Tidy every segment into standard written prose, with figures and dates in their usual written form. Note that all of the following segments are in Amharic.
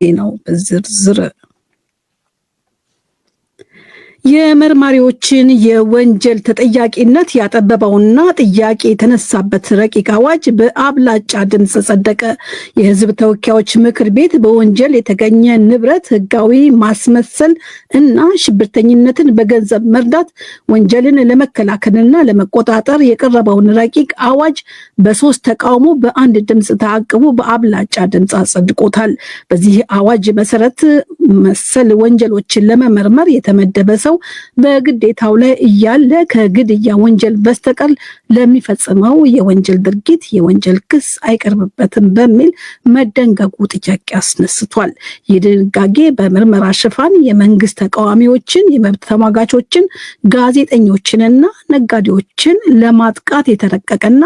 ነው በዝርዝር የመርማሪዎችን የወንጀል ተጠያቂነት ያጠበበውና ጥያቄ የተነሳበት ረቂቅ አዋጅ በአብላጫ ድምጽ ጸደቀ። የህዝብ ተወካዮች ምክር ቤት በወንጀል የተገኘ ንብረት ህጋዊ ማስመሰል እና ሽብርተኝነትን በገንዘብ መርዳት ወንጀልን ለመከላከልና ለመቆጣጠር የቀረበውን ረቂቅ አዋጅ በ3 ተቃውሞ በአንድ ድምጽ ተአቅቦ በአብላጫ ድምጽ አጸድቆታል። በዚህ አዋጅ መሰረት መሰል ወንጀሎችን ለመመርመር የተመደበ ሰው በግዴታው ላይ እያለ ከግድያ ወንጀል በስተቀር ለሚፈጽመው የወንጀል ድርጊት የወንጀል ክስ አይቀርብበትም በሚል መደንገጉ ጥያቄ አስነስቷል። ይህ ድንጋጌ በምርመራ ሽፋን የመንግስት ተቃዋሚዎችን፣ የመብት ተሟጋቾችን፣ ጋዜጠኞችንና ነጋዴዎችን ለማጥቃት የተረቀቀና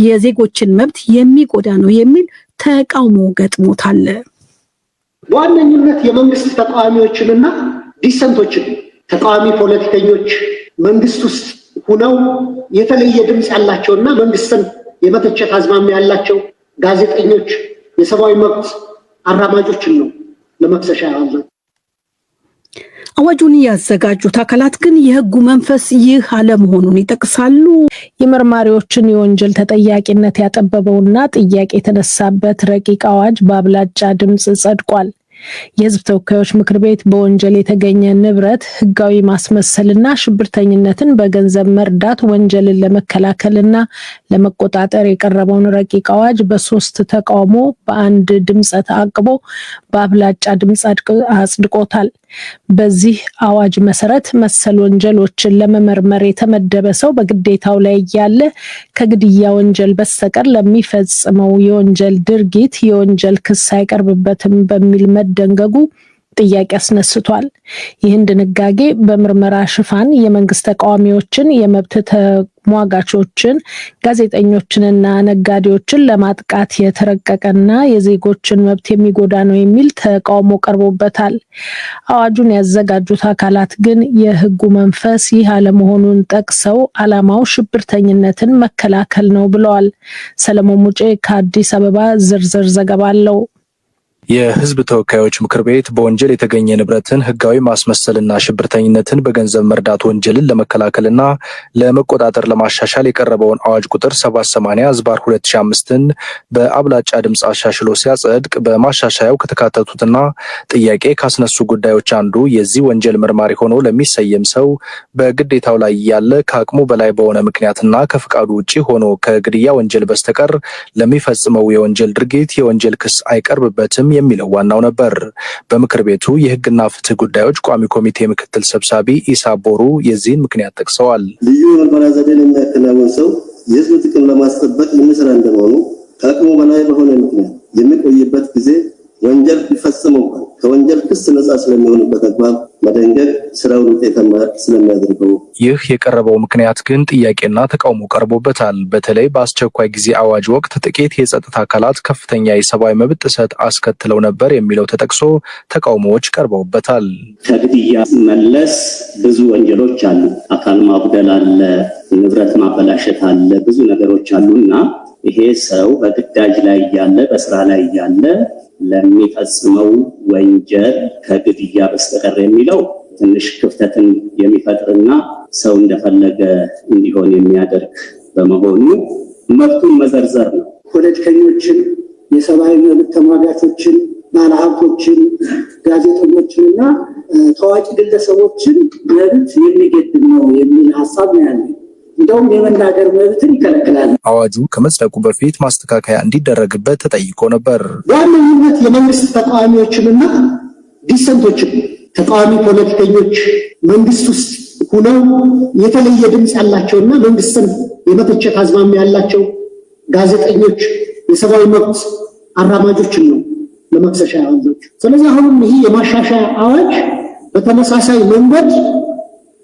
የዜጎችን መብት የሚጎዳ ነው የሚል ተቃውሞ ገጥሞታል። በዋነኝነት የመንግስት ተቃዋሚዎችንና ዲሰንቶችን ተቃዋሚ ፖለቲከኞች መንግስት ውስጥ ሆነው የተለየ ድምጽ ያላቸውና መንግስትን የመተቸት አዝማሚያ ያላቸው ጋዜጠኞች፣ የሰብአዊ መብት አራማጆችን ነው ለመክሰሻ ያለው። አዋጁን ያዘጋጁት አካላት ግን የህጉ መንፈስ ይህ አለመሆኑን ይጠቅሳሉ። የመርማሪዎችን የወንጀል ተጠያቂነት ያጠበበውና ጥያቄ የተነሳበት ረቂቅ አዋጅ በአብላጫ ድምጽ ጸድቋል። የህዝብ ተወካዮች ምክር ቤት በወንጀል የተገኘ ንብረት ህጋዊ ማስመሰልና ሽብርተኝነትን በገንዘብ መርዳት ወንጀልን ለመከላከልና ለመቆጣጠር የቀረበውን ረቂቅ አዋጅ በ3 ተቃውሞ በአንድ ድምጽ ተአቅቦ በአብላጫ ድምጽ አጽድቆታል። በዚህ አዋጅ መሰረት መሰል ወንጀሎችን ለመመርመር የተመደበ ሰው በግዴታው ላይ ያለ ከግድያ ወንጀል በስተቀር ለሚፈጽመው የወንጀል ድርጊት የወንጀል ክስ አይቀርብበትም በሚል መደንገጉ ጥያቄ አስነስቷል። ይህን ድንጋጌ በምርመራ ሽፋን የመንግስት ተቃዋሚዎችን፣ የመብት ተሟጋቾችን፣ ጋዜጠኞችንና ነጋዴዎችን ለማጥቃት የተረቀቀና የዜጎችን መብት የሚጎዳ ነው የሚል ተቃውሞ ቀርቦበታል። አዋጁን ያዘጋጁት አካላት ግን የህጉ መንፈስ ይህ አለመሆኑን ጠቅሰው ዓላማው ሽብርተኝነትን መከላከል ነው ብለዋል። ሰለሞን ሙጬ ከአዲስ አበባ ዝርዝር ዘገባ አለው። የህዝብ ተወካዮች ምክር ቤት በወንጀል የተገኘ ንብረትን ህጋዊ ማስመሰልና ሽብርተኝነትን በገንዘብ መርዳት ወንጀልን ለመከላከልና ለመቆጣጠር ለማሻሻል የቀረበውን አዋጅ ቁጥር 780/2005ን በአብላጫ ድምጽ አሻሽሎ ሲያጸድቅ በማሻሻያው ከተካተቱትና ጥያቄ ካስነሱ ጉዳዮች አንዱ የዚህ ወንጀል መርማሪ ሆኖ ለሚሰየም ሰው በግዴታው ላይ ያለ ከአቅሙ በላይ በሆነ ምክንያትና ከፍቃዱ ውጪ ሆኖ ከግድያ ወንጀል በስተቀር ለሚፈጽመው የወንጀል ድርጊት የወንጀል ክስ አይቀርብበትም የሚለው ዋናው ነበር። በምክር ቤቱ የህግና ፍትህ ጉዳዮች ቋሚ ኮሚቴ ምክትል ሰብሳቢ ኢሳ ቦሩ የዚህን ምክንያት ጠቅሰዋል። ልዩ የምርመራ ዘዴን የሚያከናውን ሰው የህዝብ ጥቅም ለማስጠበቅ የሚሰራ እንደሆኑ ከአቅሙ በላይ በሆነ ምክንያት የሚቆይበት ጊዜ ወንጀል ቢፈጽም እንኳን ከወንጀል ክስ ነፃ ስለሚሆንበት አግባብ መደንገግ ስራውን ውጤታማ ስለሚያደርገው። ይህ የቀረበው ምክንያት ግን ጥያቄና ተቃውሞ ቀርቦበታል። በተለይ በአስቸኳይ ጊዜ አዋጅ ወቅት ጥቂት የጸጥታ አካላት ከፍተኛ የሰብአዊ መብት ጥሰት አስከትለው ነበር የሚለው ተጠቅሶ ተቃውሞዎች ቀርበውበታል። ከግድያ መለስ ብዙ ወንጀሎች አሉ። አካል ማጉደል አለ፣ ንብረት ማበላሸት አለ፣ ብዙ ነገሮች አሉና ይሄ ሰው በግዳጅ ላይ ያለ በስራ ላይ ያለ ለሚፈጽመው ወንጀል ከግድያ በስተቀር የሚለው ትንሽ ክፍተትን የሚፈጥርና ሰው እንደፈለገ እንዲሆን የሚያደርግ በመሆኑ መብቱን መዘርዘር ነው። ፖለቲከኞችን፣ የሰብአዊ መብት ተሟጋቾችን፣ ባለሀብቶችን፣ ጋዜጠኞችንና ታዋቂ ግለሰቦችን መብት የሚገድብ ነው የሚል ሀሳብ ነው ያለው። እንደውም የመናገር መብትን ይከለክላል። አዋጁ ከመጽደቁ በፊት ማስተካከያ እንዲደረግበት ተጠይቆ ነበር። በዋነኝነት የመንግስት ተቃዋሚዎችንና ዲሰንቶችን ተቃዋሚ ፖለቲከኞች መንግስት ውስጥ ሆነው የተለየ ድምጽ ያላቸውና መንግስትን የመተቸት አዝማሚያ ያላቸው ጋዜጠኞች፣ የሰብአዊ መብት አራማጆችን ነው ለመክሰሻ ያለው። ስለዚህ አሁን ይህ የማሻሻያ አዋጅ በተመሳሳይ መንገድ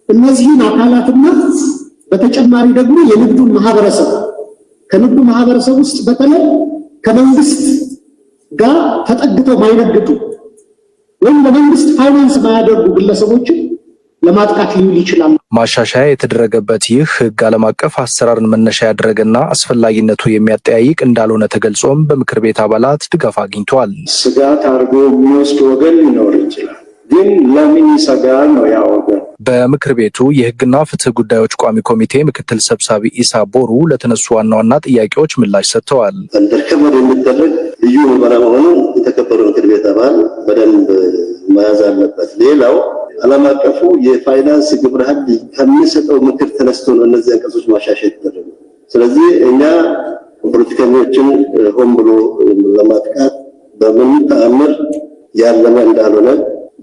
እነዚህን አካላትና በተጨማሪ ደግሞ የንግዱን ማህበረሰብ ከንግዱ ማህበረሰብ ውስጥ በተለይ ከመንግስት ጋር ተጠግተው ማይነግዱ ወይም ለመንግስት ፋይናንስ ማያደርጉ ግለሰቦችን ለማጥቃት ሊውል ይችላል። ማሻሻያ የተደረገበት ይህ ህግ ዓለም አቀፍ አሰራርን መነሻ ያደረገና አስፈላጊነቱ የሚያጠያይቅ እንዳልሆነ ተገልጾም በምክር ቤት አባላት ድጋፍ አግኝቷል። ስጋት አድርጎ የሚወስድ ወገን ሊኖር ይችላል። ግን ለምን ይሰጋል ነው ያ ወገን። በምክር ቤቱ የህግና ፍትህ ጉዳዮች ቋሚ ኮሚቴ ምክትል ሰብሳቢ ኢሳ ቦሩ ለተነሱ ዋና ዋና ጥያቄዎች ምላሽ ሰጥተዋል። እንደርከበድ የሚደረግ ልዩ ምርመራ መሆኑን የተከበረው ምክር ቤት አባል በደንብ መያዝ አለበት። ሌላው ዓለም አቀፉ የፋይናንስ ግብረ ኃይል ከሚሰጠው ምክር ተነስቶ ነው እነዚህ አንቀጾች ማሻሻል የተደረጉ። ስለዚህ እኛ ፖለቲከኞችን ሆን ብሎ ለማጥቃት በምን ተአምር ያለመ እንዳልሆነ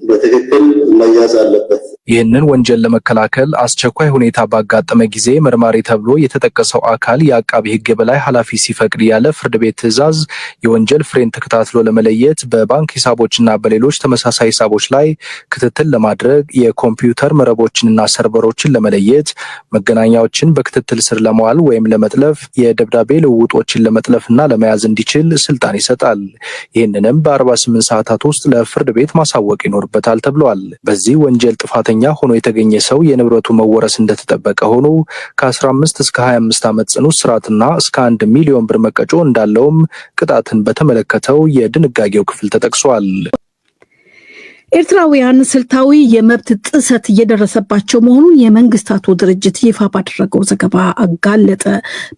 በትክክል መያዝ አለበት። ይህንን ወንጀል ለመከላከል አስቸኳይ ሁኔታ ባጋጠመ ጊዜ መርማሪ ተብሎ የተጠቀሰው አካል የአቃቢ ህግ የበላይ ኃላፊ ሲፈቅድ ያለ ፍርድ ቤት ትዕዛዝ የወንጀል ፍሬን ተከታትሎ ለመለየት በባንክ ሂሳቦችና በሌሎች ተመሳሳይ ሂሳቦች ላይ ክትትል ለማድረግ የኮምፒውተር መረቦችንና ሰርቨሮችን ለመለየት መገናኛዎችን በክትትል ስር ለመዋል ወይም ለመጥለፍ የደብዳቤ ልውውጦችን ለመጥለፍና ለመያዝ እንዲችል ስልጣን ይሰጣል። ይህንንም በ48 ሰዓታት ውስጥ ለፍርድ ቤት ማሳወቅ ይኖርበታል ተብሏል። በዚህ ወንጀል ጥፋተኛ ሆኖ የተገኘ ሰው የንብረቱ መወረስ እንደተጠበቀ ሆኖ ከ15 እስከ 25 ዓመት ጽኑ እስራትና እስከ 1 ሚሊዮን ብር መቀጮ እንዳለውም ቅጣትን በተመለከተው የድንጋጌው ክፍል ተጠቅሷል። ኤርትራውያን ስልታዊ የመብት ጥሰት እየደረሰባቸው መሆኑን የመንግስታቱ ድርጅት ይፋ ባደረገው ዘገባ አጋለጠ።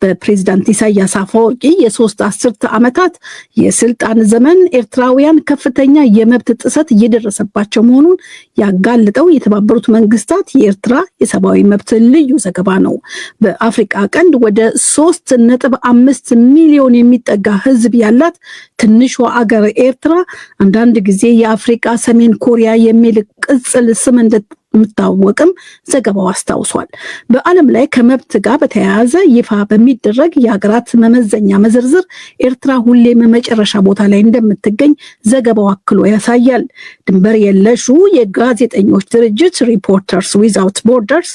በፕሬዝዳንት ኢሳያስ አፈወርቂ የ3 አስርተ ዓመታት የስልጣን ዘመን ኤርትራውያን ከፍተኛ የመብት ጥሰት እየደረሰባቸው መሆኑን ያጋለጠው የተባበሩት መንግስታት የኤርትራ የሰብአዊ መብት ልዩ ዘገባ ነው። በአፍሪካ ቀንድ ወደ 3.5 ሚሊዮን የሚጠጋ ህዝብ ያላት ትንሿ አገር ኤርትራ አንዳንድ ጊዜ የአፍሪካ ሰሜን ኮሪያ የሚል ቅጽል ስም እንደምታወቅም ዘገባው አስታውሷል። በዓለም ላይ ከመብት ጋር በተያያዘ ይፋ በሚደረግ የሀገራት መመዘኛ መዘርዝር ኤርትራ ሁሌም መጨረሻ ቦታ ላይ እንደምትገኝ ዘገባው አክሎ ያሳያል። ድንበር የለሹ የጋዜጠኞች ድርጅት ሪፖርተርስ ዊዛውት ቦርደርስ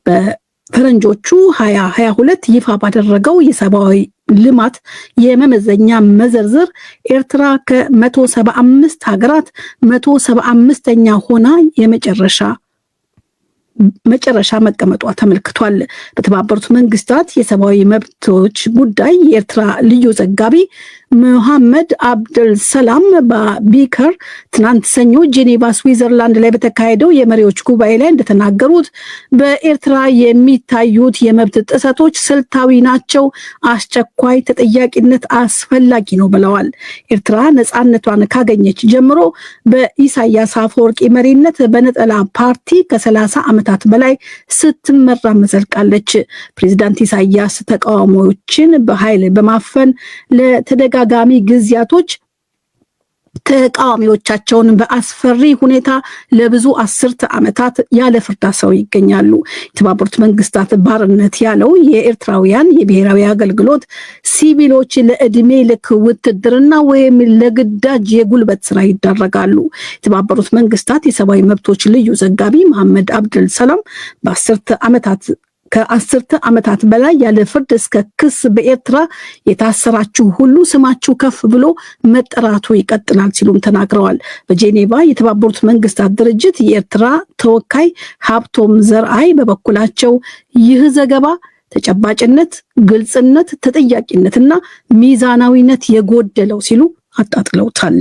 በፈረንጆቹ 2022 ይፋ ባደረገው የሰብአዊ ልማት የመመዘኛ መዘርዝር ኤርትራ ከ175 ሀገራት 175ኛ ሆና መጨረሻ መቀመጧ ተመልክቷል። በተባበሩት መንግስታት የሰብአዊ መብቶች ጉዳይ የኤርትራ ልዩ ዘጋቢ መሐመድ አብደል ሰላም ቢከር ትናንት ሰኞ ጄኔቫ ስዊዘርላንድ ላይ በተካሄደው የመሪዎች ጉባኤ ላይ እንደተናገሩት በኤርትራ የሚታዩት የመብት ጥሰቶች ስልታዊ ናቸው፣ አስቸኳይ ተጠያቂነት አስፈላጊ ነው ብለዋል። ኤርትራ ነፃነቷን ካገኘች ጀምሮ በኢሳያስ አፈወርቂ መሪነት በነጠላ ፓርቲ ከ30 ዓመታት በላይ ስትመራ መዘልቃለች። ፕሬዝዳንት ኢሳያስ ተቃዋሚዎችን በኃይል በማፈን ለተደጋጋሚ ጊዜያቶች ተቃዋሚዎቻቸውን በአስፈሪ ሁኔታ ለብዙ አስርተ ዓመታት ያለ ፍርድ አስረው ይገኛሉ። የተባበሩት መንግስታት ባርነት ያለው የኤርትራውያን የብሔራዊ አገልግሎት ሲቪሎች ለዕድሜ ልክ ውትድርና ወይም ለግዳጅ የጉልበት ስራ ይዳረጋሉ። የተባበሩት መንግስታት የሰብአዊ መብቶች ልዩ ዘጋቢ መሐመድ አብደል ሰላም ከ10 ዓመታት በላይ ያለ ፍርድ እስከ ክስ በኤርትራ የታሰራችሁ ሁሉ ስማችሁ ከፍ ብሎ መጠራቱ ይቀጥላል ሲሉም ተናግረዋል። በጄኔቫ የተባበሩት መንግስታት ድርጅት የኤርትራ ተወካይ ሀብቶም ዘርአይ በበኩላቸው ይህ ዘገባ ተጨባጭነት፣ ግልጽነት፣ ተጠያቂነትና ሚዛናዊነት የጎደለው ሲሉ አጣጥለውታል።